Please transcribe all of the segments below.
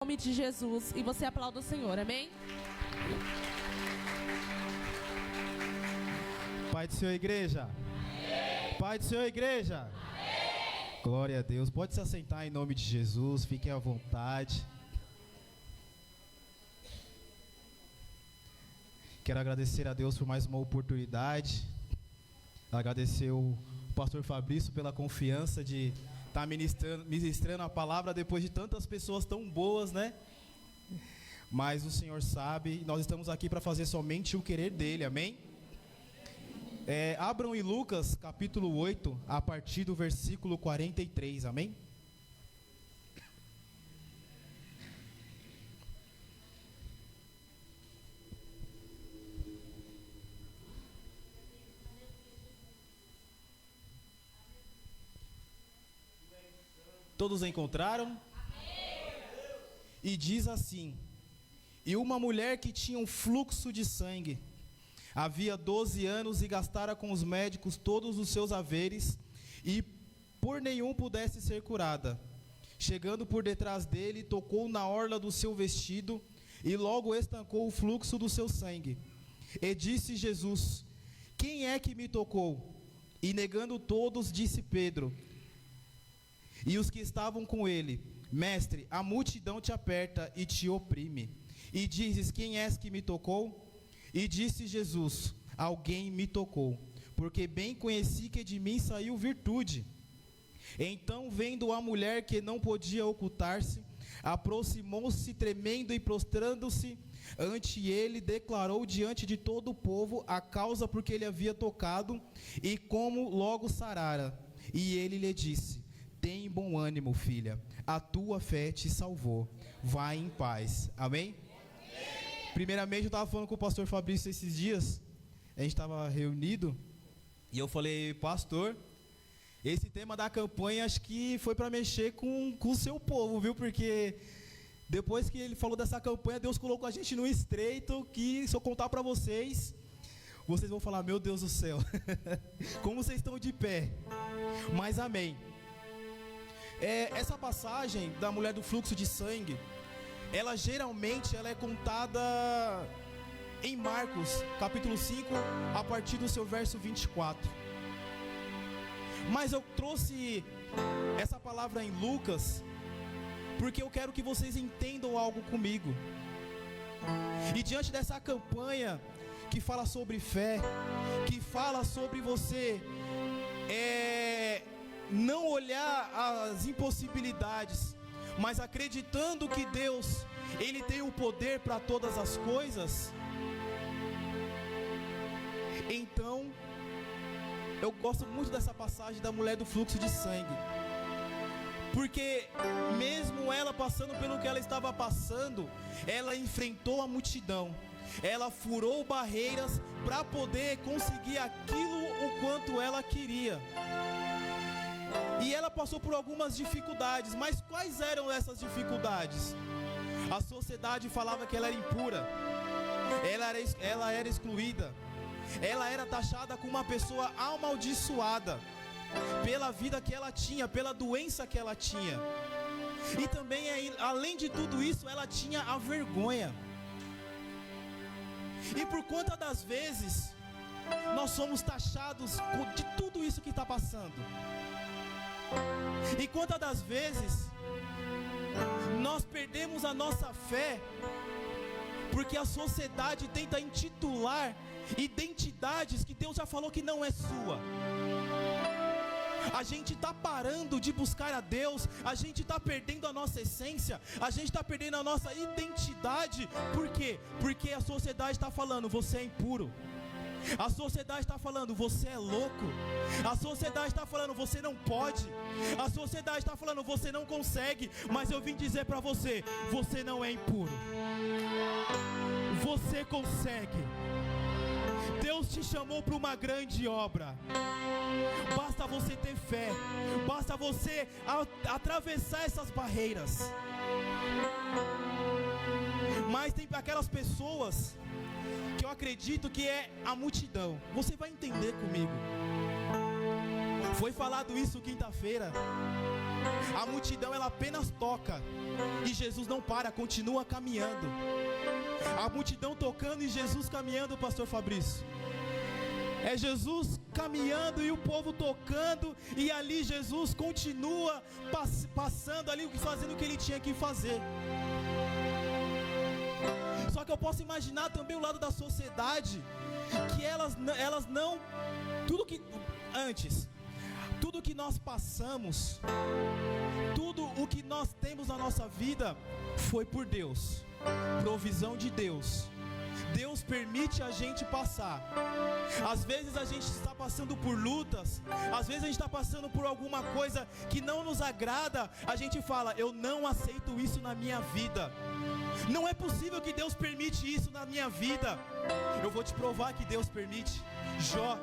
nome de Jesus, e você aplauda o Senhor, amém? Pai do Senhor, igreja. Amém. Pai do Senhor, igreja. Amém. Glória a Deus. Pode se assentar em nome de Jesus. Fiquem à vontade. Quero agradecer a Deus por mais uma oportunidade. Agradecer o pastor Fabrício pela confiança de estar ministrando a palavra depois de tantas pessoas tão boas, né? Mas o Senhor sabe, nós estamos aqui para fazer somente o querer dele, amém? Abram em Lucas capítulo 8, a partir do versículo 43, amém? Todos encontraram? Amém. E diz assim: e uma mulher que tinha um fluxo de sangue, havia 12 anos e gastara com os médicos todos os seus haveres, e por nenhum pudesse ser curada. Chegando por detrás dele, tocou na orla do seu vestido, e logo estancou o fluxo do seu sangue. E disse Jesus: quem é que me tocou? E negando todos, disse Pedro. E os que estavam com ele: mestre, a multidão te aperta e te oprime. E dizes: quem és que me tocou? E disse Jesus: alguém me tocou, porque bem conheci que de mim saiu virtude. Então, vendo a mulher que não podia ocultar-se, aproximou-se tremendo e prostrando-se ante ele, declarou diante de todo o povo a causa por que ele havia tocado e como logo sarara. E ele lhe disse: tem bom ânimo, filha, a tua fé te salvou, vai em paz, amém? Primeiramente, eu estava falando com o pastor Fabrício esses dias, a gente estava reunido, e eu falei: pastor, esse tema da campanha acho que foi para mexer com o seu povo, viu? Porque depois que ele falou dessa campanha, Deus colocou a gente no estreito, que se eu contar para vocês vão falar: meu Deus do céu, como vocês estão de pé, mas amém. Essa passagem da mulher do fluxo de sangue, ela geralmente é contada em Marcos, capítulo 5, a partir do seu verso 24. Mas eu trouxe essa palavra em Lucas, porque eu quero que vocês entendam algo comigo. E diante dessa campanha que fala sobre fé, que fala sobre você não olhar as impossibilidades, mas acreditando que Deus, Ele tem o poder para todas as coisas. Então, eu gosto muito dessa passagem da mulher do fluxo de sangue, porque mesmo ela passando pelo que ela estava passando, ela enfrentou a multidão, ela furou barreiras para poder conseguir aquilo o quanto ela queria. E ela passou por algumas dificuldades, mas quais eram essas dificuldades? A sociedade falava que ela era impura, ela era excluída, ela era taxada como uma pessoa amaldiçoada, pela vida que ela tinha, pela doença que ela tinha. E também, além de tudo isso, ela tinha a vergonha. E por conta das vezes, nós somos taxados de tudo isso que está passando. E quantas das vezes nós perdemos a nossa fé porque a sociedade tenta intitular identidades que Deus já falou que não é sua. A gente está parando de buscar a Deus, a gente está perdendo a nossa essência, a gente está perdendo a nossa identidade. Por quê? Porque a sociedade está falando: você é impuro. A sociedade está falando: você é louco. A sociedade está falando: você não pode. A sociedade está falando: você não consegue. Mas eu vim dizer para você: você não é impuro. Você consegue. Deus te chamou para uma grande obra. Basta você ter fé. Basta você atravessar essas barreiras. Mas tem aquelas pessoas que eu acredito que é a multidão. Você vai entender comigo. Foi falado isso quinta-feira. A multidão ela apenas toca e Jesus não para, continua caminhando. A multidão tocando e Jesus caminhando, pastor Fabrício. É Jesus caminhando e o povo tocando, e ali Jesus continua passando ali, fazendo o que ele tinha que fazer. Só que eu posso imaginar também o lado da sociedade, que elas não, tudo que nós passamos, tudo o que nós temos na nossa vida foi por Deus, provisão de Deus. Deus permite a gente passar. Às vezes a gente está passando por lutas, às vezes a gente está passando por alguma coisa que não nos agrada. A gente fala, eu não aceito isso na minha vida. Não é possível que Deus permite isso na minha vida. Eu vou te provar que Deus permite. Jó,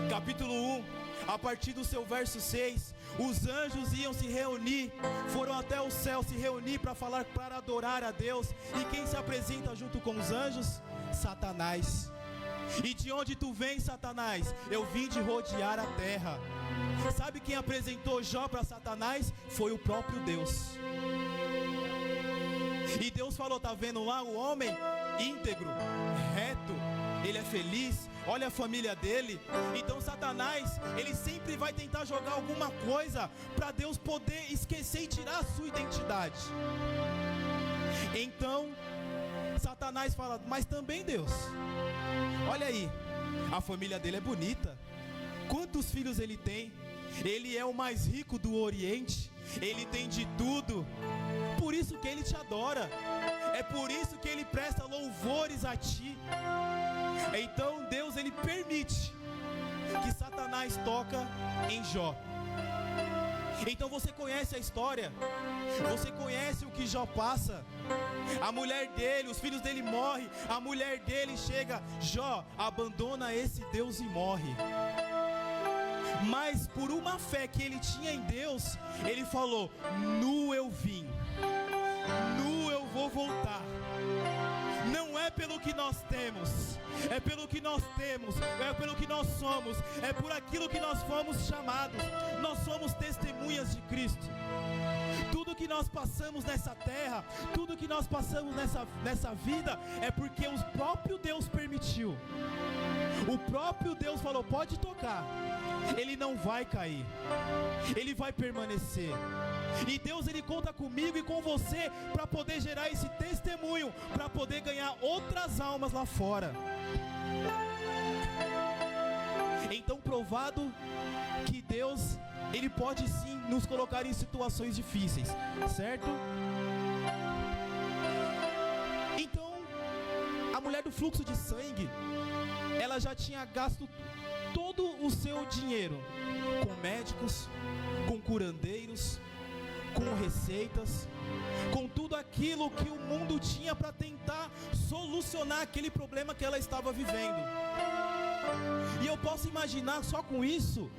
capítulo 1, a partir do seu verso 6, os anjos iam se reunir, foram até o céu se reunir para adorar a Deus. E quem se apresenta junto com os anjos? Satanás. E de onde tu vens, Satanás? Eu vim de rodear a terra. Sabe quem apresentou Jó para Satanás? Foi o próprio Deus. E Deus falou, tá vendo lá o homem íntegro, reto, ele é feliz, olha a família dele. Então Satanás, ele sempre vai tentar jogar alguma coisa para Deus poder esquecer e tirar a sua identidade. Então Satanás fala, mas também Deus, olha aí, a família dele é bonita, quantos filhos ele tem? Ele é o mais rico do Oriente, ele tem de tudo, por isso que ele te adora, é por isso que ele presta louvores a ti. Então Deus, ele permite que Satanás toca em Jó. Então você conhece a história, você conhece o que Jó passa. A mulher dele, os filhos dele morrem, a mulher dele chega, Jó, abandona esse Deus e morre. Mas por uma fé que ele tinha em Deus, ele falou, nu eu vim, nu eu vou voltar. Não é pelo que nós temos, é pelo que nós temos, é pelo que nós somos, é por aquilo que nós fomos chamados. Nós somos testemunhas de Cristo. Tudo que nós passamos nessa terra, tudo que nós passamos nessa vida, é porque o próprio Deus permitiu. O próprio Deus falou, pode tocar. Ele não vai cair, ele vai permanecer. E Deus, ele conta comigo e com você para poder gerar esse testemunho, para poder ganhar outras almas lá fora. Então, provado que Deus, ele pode sim nos colocar em situações difíceis, certo? Então, a mulher do fluxo de sangue, ela já tinha gasto todo o seu dinheiro com médicos, com curandeiros, com receitas, com tudo aquilo que o mundo tinha para tentar solucionar aquele problema que ela estava vivendo. E eu posso imaginar só com isso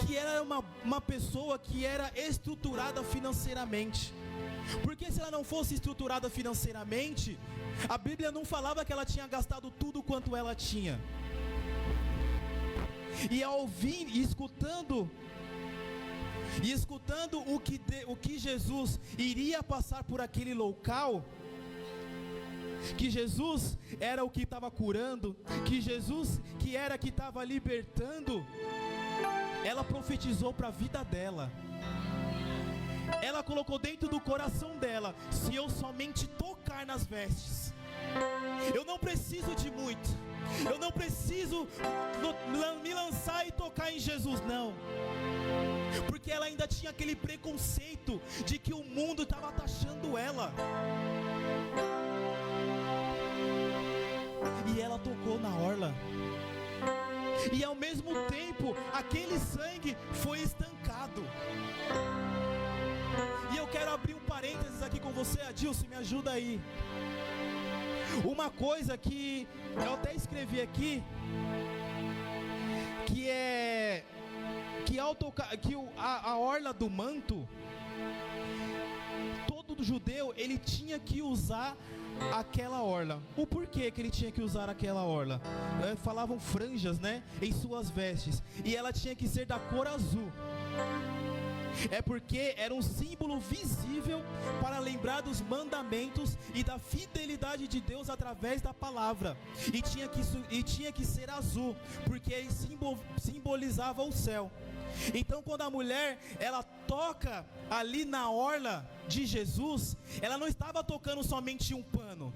que ela era uma pessoa que era estruturada financeiramente. Porque se ela não fosse estruturada financeiramente, a Bíblia não falava que ela tinha gastado tudo quanto ela tinha. E ao ouvir e escutando o que Jesus iria passar por aquele local, que Jesus era o que estava curando, que Jesus que era que estava libertando, ela profetizou para a vida dela. Ela colocou dentro do coração dela, se eu somente tocar nas vestes, eu não preciso de muito, eu não preciso me lançar e tocar em Jesus, não. Porque ela ainda tinha aquele preconceito de que o mundo estava taxando ela. E ela tocou na orla. E ao mesmo tempo, aquele sangue foi estancado. E eu quero abrir um parênteses aqui com você, Adilson, me ajuda aí. Uma coisa que eu até escrevi aqui, que é que ao tocar, que a orla do manto, todo judeu ele tinha que usar aquela orla. O porquê que ele tinha que usar aquela orla? Falavam franjas, né, em suas vestes, e ela tinha que ser da cor azul. É porque era um símbolo visível para lembrar dos mandamentos e da fidelidade de Deus através da palavra. E tinha que ser azul, porque ele simbolizava o céu. Então quando a mulher, ela toca ali na orla de Jesus, ela não estava tocando somente um pano,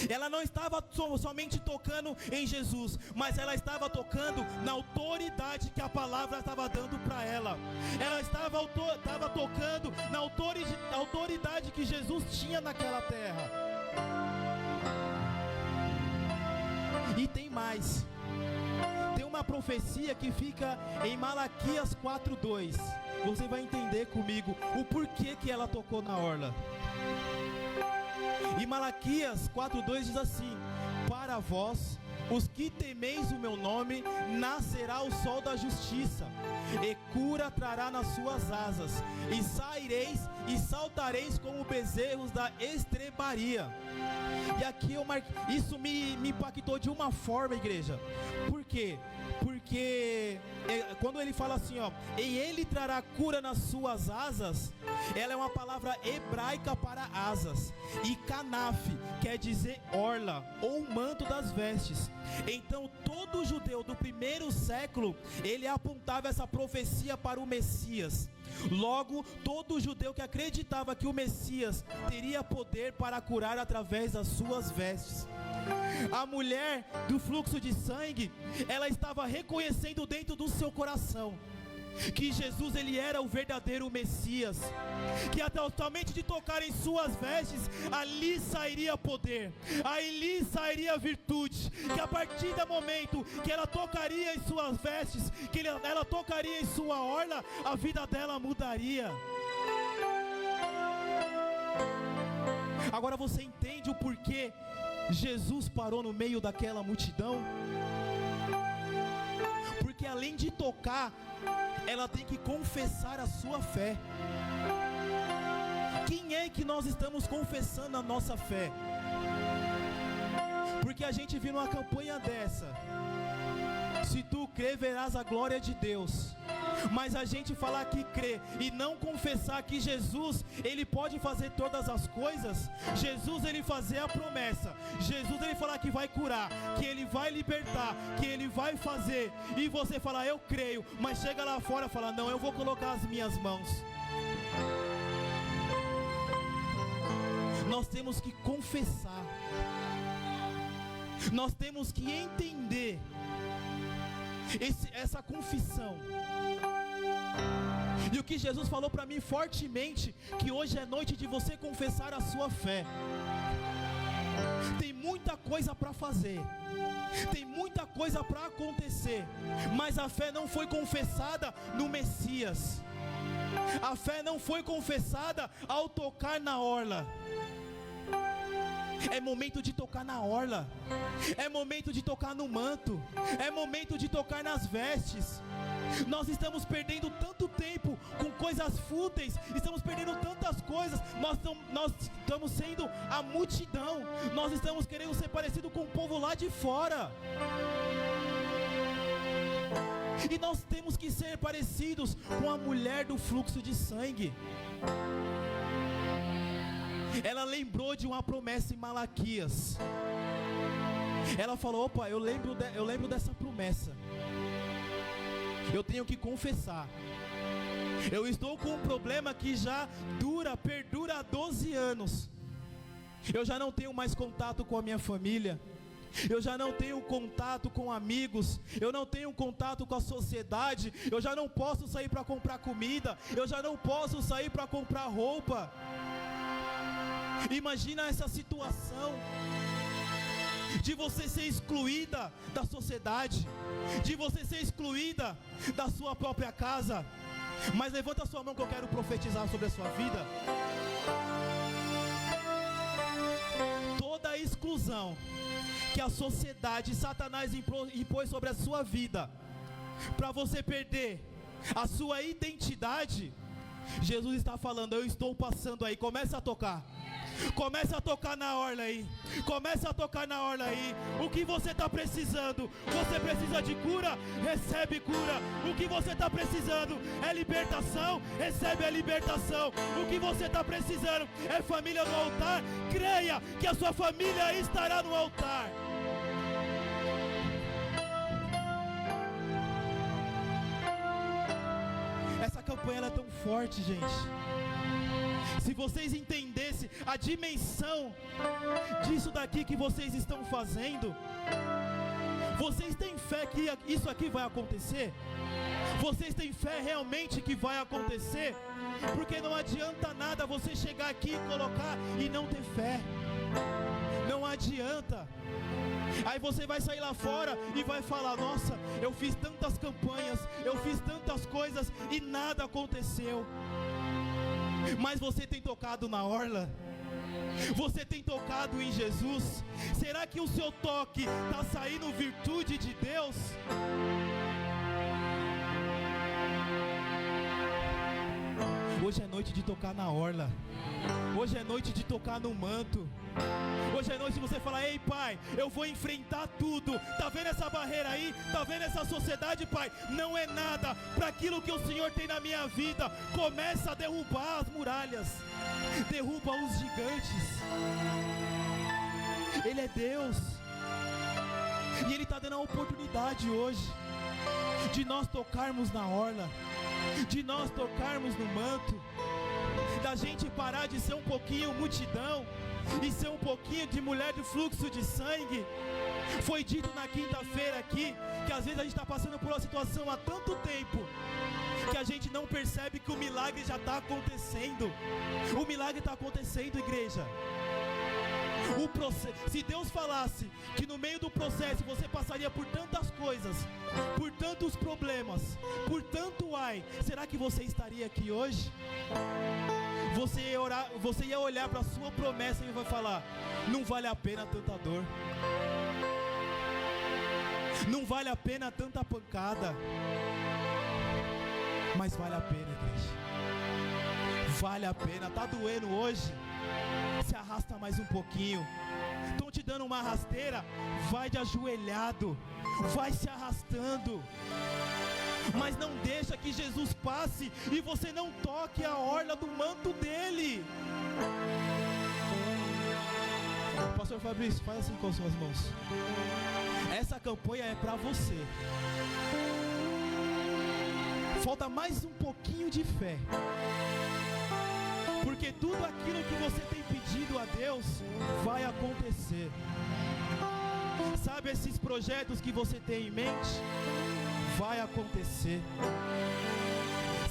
ela não estava somente tocando em Jesus, mas ela estava tocando na autoridade que a palavra estava dando para ela. Ela estava tocando na autoridade que Jesus tinha naquela terra. E tem mais. Tem uma profecia que fica em Malaquias 4:2. Você vai entender comigo o porquê que ela tocou na orla. E Malaquias 4:2 diz assim: para vós, os que temeis o meu nome, nascerá o sol da justiça, e cura trará nas suas asas, e saireis e saltareis como bezerros da estrebaria. E aqui isso me impactou de uma forma, igreja. Por quê? Porque quando ele fala assim, ó, e ele trará cura nas suas asas, ela é uma palavra hebraica para asas. E canaf quer dizer orla ou manto das vestes. Então todo judeu do primeiro século, ele apontava essa profecia para o Messias. Logo, todo judeu que acreditava que o Messias teria poder para curar através das suas vestes. A mulher do fluxo de sangue, ela estava reconhecendo dentro do seu coração que Jesus, ele era o verdadeiro Messias, que atualmente de tocar em suas vestes, ali sairia poder, ali sairia virtude, que a partir do momento que ela tocaria em suas vestes, que ela tocaria em sua orla, a vida dela mudaria. Agora você entende o porquê Jesus parou no meio daquela multidão? Porque além de tocar, ela tem que confessar a sua fé. Quem é que nós estamos confessando a nossa fé? Porque a gente viu uma campanha dessa: se tu crer, verás a glória de Deus. Mas a gente falar que crê e não confessar que Jesus, ele pode fazer todas as coisas. Jesus, ele fazer a promessa, Jesus, ele falar que vai curar, que ele vai libertar, que ele vai fazer, e você falar eu creio, mas chega lá fora e fala não, eu vou colocar as minhas mãos. Nós temos que confessar, nós temos que entender essa confissão. E o que Jesus falou para mim fortemente, que hoje é noite de você confessar a sua fé. Tem muita coisa para fazer, tem muita coisa para acontecer, mas a fé não foi confessada no Messias. A fé não foi confessada ao tocar na orla. É momento de tocar na orla, é momento de tocar no manto, é momento de tocar nas vestes. Nós estamos perdendo tanto tempo com coisas fúteis, estamos perdendo tantas coisas. Nós estamos sendo a multidão, nós estamos querendo ser parecido com o povo lá de fora. E nós temos que ser parecidos com a mulher do fluxo de sangue. Ela lembrou de uma promessa em Malaquias. Ela falou: opa, eu lembro dessa promessa. Eu tenho que confessar. Eu estou com um problema que já perdura há 12 anos. Eu já não tenho mais contato com a minha família. Eu já não tenho contato com amigos. Eu não tenho contato com a sociedade. Eu já não posso sair para comprar comida. Eu já não posso sair para comprar roupa. Imagina essa situação de você ser excluída da sociedade, de você ser excluída da sua própria casa. Mas levanta a sua mão que eu quero profetizar sobre a sua vida. Toda a exclusão que a sociedade, Satanás impôs sobre a sua vida, para você perder a sua identidade, Jesus está falando, eu estou passando aí, começa a tocar. Começa a tocar na orla aí. Começa a tocar na orla aí. O que você está precisando? Você precisa de cura? Recebe cura. O que você está precisando é libertação? Recebe a libertação. O que você está precisando é família no altar? Creia que a sua família estará no altar. Essa campanha ela é tão forte, gente. Se vocês entendessem a dimensão disso daqui que vocês estão fazendo, vocês têm fé que isso aqui vai acontecer? Vocês têm fé realmente que vai acontecer? Porque não adianta nada você chegar aqui e colocar e não ter fé. Não adianta. Aí você vai sair lá fora e vai falar, nossa, eu fiz tantas campanhas, eu fiz tantas coisas e nada aconteceu. Mas você tem tocado na orla? Você tem tocado em Jesus? Será que o seu toque está saindo virtude de Deus? Hoje é noite de tocar na orla. Hoje é noite de tocar no manto. Hoje é noite de você falar, ei pai, eu vou enfrentar tudo. Tá vendo essa barreira aí? Tá vendo essa sociedade, pai? Não é nada para aquilo que o Senhor tem na minha vida. Começa a derrubar as muralhas. Derruba os gigantes. Ele é Deus. E Ele está dando a oportunidade hoje de nós tocarmos na orla, de nós tocarmos no manto, da gente parar de ser um pouquinho multidão e ser um pouquinho de mulher de fluxo de sangue. Foi dito na quinta-feira aqui que às vezes a gente está passando por uma situação há tanto tempo que a gente não percebe que o milagre já está acontecendo. O milagre está acontecendo, igreja. Se Deus falasse que no meio do processo você passaria por tantas coisas, por tantos problemas, por tanto ai, será que você estaria aqui hoje? Você ia olhar para a sua promessa e vai falar, não vale a pena tanta dor, não vale a pena tanta pancada, mas vale a pena, igreja. Vale a pena. Tá doendo hoje? Se arrasta mais um pouquinho. Estão te dando uma rasteira? Vai de ajoelhado, vai se arrastando. Mas não deixa que Jesus passe e você não toque a orla do manto dele. Pastor Fabrício, faz assim com as suas mãos. Essa campanha é para você. Falta mais um pouquinho de fé, porque tudo aquilo que você tem pedido a Deus vai acontecer. Sabe esses projetos que você tem em mente? Vai acontecer.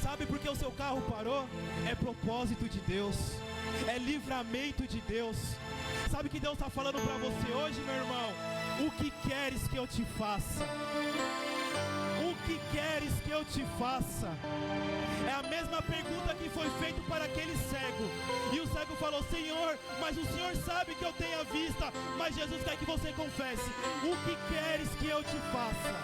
Sabe por que o seu carro parou? É propósito de Deus, é livramento de Deus. Sabe o que Deus está falando para você hoje, meu irmão? O que queres que eu te faça? O que queres que eu te faça? É a mesma pergunta que foi feita para aquele cego. E o cego falou, Senhor, mas o Senhor sabe que eu tenho a vista. Mas Jesus quer que você confesse, o que queres que eu te faça?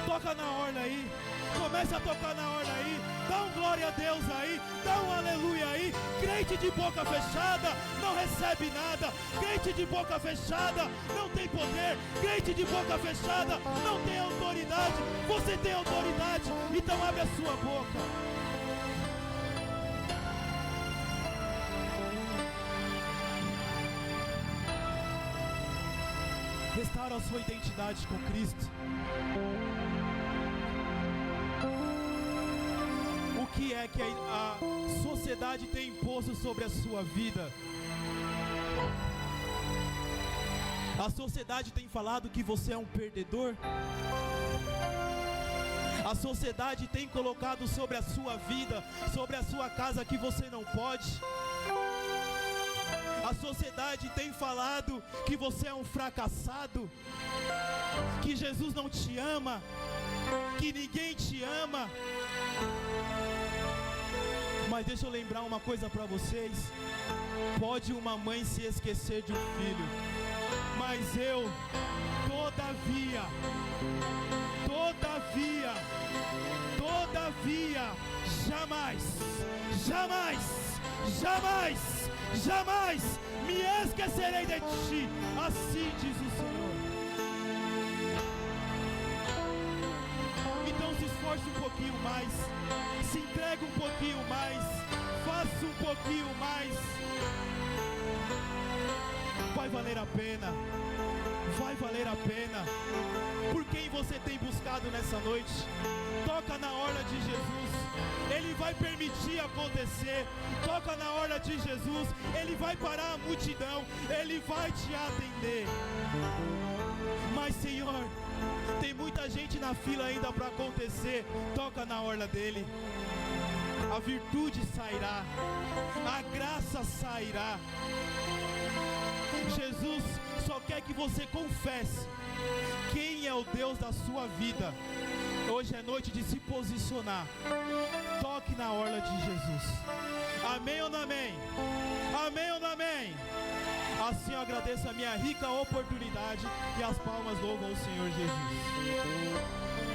Toca na orla aí. Começa a tocar na orla aí. Dá um glória a Deus aí. Dá um aleluia aí. Crente de boca fechada não recebe nada. Crente de boca fechada não tem poder. Crente de boca fechada não tem autoridade. Você tem autoridade, então abre a sua boca. Restaura a sua identidade com Cristo. O que é que a sociedade tem imposto sobre a sua vida? A sociedade tem falado que você é um perdedor? A sociedade tem colocado sobre a sua vida, sobre a sua casa que você não pode? A sociedade tem falado que você é um fracassado, que Jesus não te ama, que ninguém te ama. Mas deixa eu lembrar uma coisa para vocês. Pode uma mãe se esquecer de um filho, Mas eu, todavia, jamais me esquecerei de ti. Assim diz o Senhor. Então se esforce um pouquinho mais, se entregue um pouquinho mais, faça um pouquinho mais. Vai valer a pena. Vai valer a pena. Por quem você tem buscado nessa noite? Toca na hora de Jesus, Ele vai permitir acontecer. Toca na hora de Jesus, Ele vai parar a multidão, Ele vai te atender. Mas Senhor, tem muita gente na fila ainda para acontecer. Toca na hora dEle. A virtude sairá, a graça sairá. Jesus só quer que você confesse quem é o Deus da sua vida. Hoje é noite de se posicionar. Toque na orla de Jesus. Amém ou não amém? Amém ou não amém? Assim eu agradeço a minha rica oportunidade e as palmas louvam o Senhor Jesus.